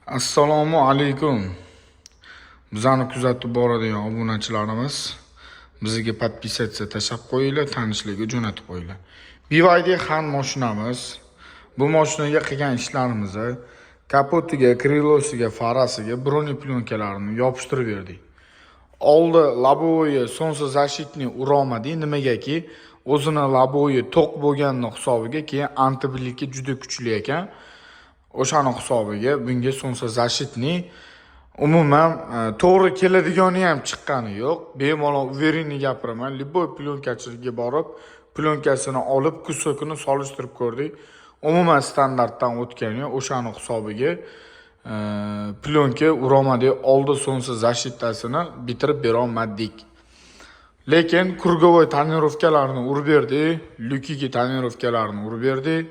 Assalomu alaykum. Bizani kuzatib boradigan obunachilarimiz bizga podpisatsiya tashlab qo'yinglar, tanishlarga jo'natib qo'yinglar. BYD Han mashinamiz. Bu mashinaga qilgan ishlarimizni kapotiga, krilosiga, farasiga broni plyonkalarni yopishtirib berdik. Oldi labovoyi sonsa zashitni urolmadik, nimagaki o'zini labovoyi to'q bo'lganning hisobiga keyin antibiliki juda kuchli ekan. O'shani hisobiga bunga sonsa zashitni umuman to'g'ri keladigani ham chiqqani yo'q. Bemalol uverini gapiraman, liboy plyonkachiga borib, plyonkasini olib, kusokini solishtirib ko'rdik. Umuman standartdan o'tgani yo'q. O'shani hisobiga plyonka urolmadik, oldi sonsa zashitasini bitirib bera olmadik. Lekin kurgovoy tonirovkalarni urib berdik, lyukiga tonirovkalarni urib berdik.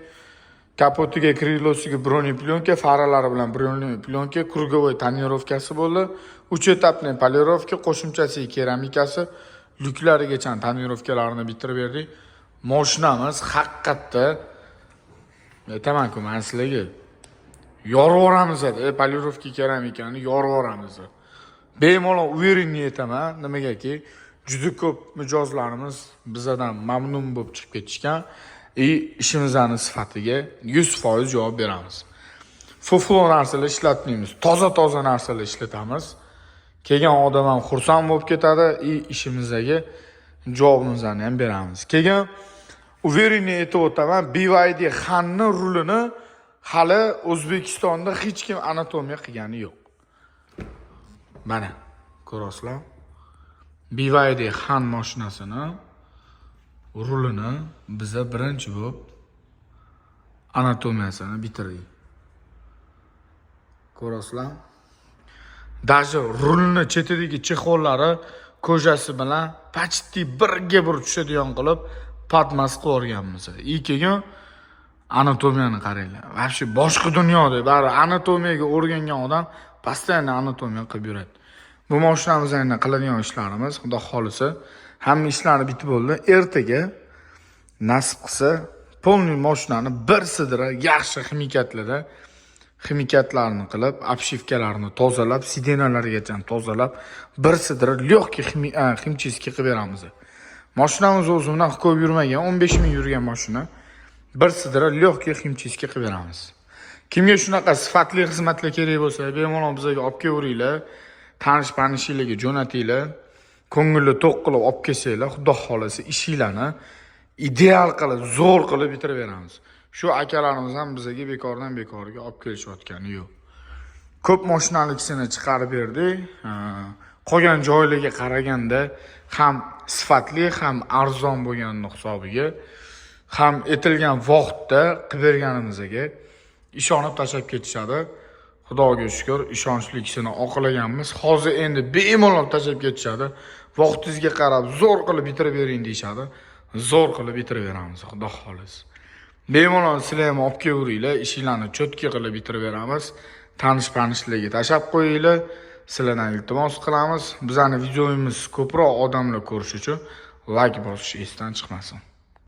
Kapotiga, krilosiga broni plyonka, faralari bilan broni plyonka, kurgovoy tonirovkasi bo'ldi. 3 etapli polirovka, qo'shimchasi keramikasi, lyuklarigacha tonirovkalarni bitirib berdik. Mashinamiz haqiqatda aytaman-ku, men sizlarga yorib yuboramiz, polirovka keramikani yorib yuboramiz. Bemalol uverini aytaman, nimagaki juda ko'p mijozlarimiz bizdan mamnun bo'lib chiqib ketishgan. İşimizin sifatiga 100% javob beramiz. Fuflo narsalar ishlatmaymiz. Toza narsalar ishlatamiz. Kelgan odam ham xursand bo'lib ketadi, ishimizdagi javobimizni ham beramiz. Keyin uverini aytib o'taman, BYD Hanni rulini hali O'zbekistonda hech kim anatomiya qilgani yo'q. Mana, ko'rasizlar. BYD Han mashinasini rulini biza birinchi bo'lib anatomiyasini bitirdik. Ko'rasizlar? Даже rulni chetidagi chexollari ko'jasi bilan почти birga bir tushadigan qilib patmas qilib o'rganmiz. Keyin anatomiyani qaranglar. Вообще boshqa dunyoda bari anatomiyaga o'rgangan odam постоянно anatomiya qilib yuradi. Bu mashinamizda qiladigan ishlarimiz, xudo xolisa, hamma ishlarni bitib bo'ldi. Ertaga nasib qilsa, polniy mashinani bir sidra yaxshi ximikatlarni qilib, obshivkalarni tozalab, sidenalarigacha tozalab, bir sidra lyokki ximchiski qilib beramiz. Mashinamiz o'zi bilan ko'p yurmagan, 15 ming yurgan mashina. Bir sidra lyokki ximchiski qilib beramiz. Kimga shunaqa sifatli xizmatlar kerak bo'lsa, bemalol bizga olib kelinglar, tanish-panishlarga jo'natinglar, ko'ngilni to'q qilib olib kelsanglar, xudo xolasa ishinglarni ideal qilib, zo'r qilib bitirib beramiz. Shu akalarimiz ham bizga bekorga olib kelishayotgani yo'q. Ko'p mashinalikni chiqarib berdik. Qolgan joylarga qaraganda ham sifatli, ham arzon bo'lganini hisobiga, ham etilgan vaqtda qilib berganimizga ishonib tashab ketishadi. Xudoga shukr, ishonchlikisini oqlaganmiz. Hozir endi bemalol tashab ketishadi. Vaqtingizga qarab zo'r qilib bitirib bering deyshadi. Zo'r qilib bitirib beramiz, xudo xolisa. Bemalol sizlar ham olib kelaveringlar, ishinglarni cho'tki qilib bitirib beramiz. Tanish-panishlarga tashab qo'yinglar. Sizlardan iltimos qilamiz. Bizning videomiz ko'proq odamlar ko'rishi uchun like bosish esdan chiqmasin.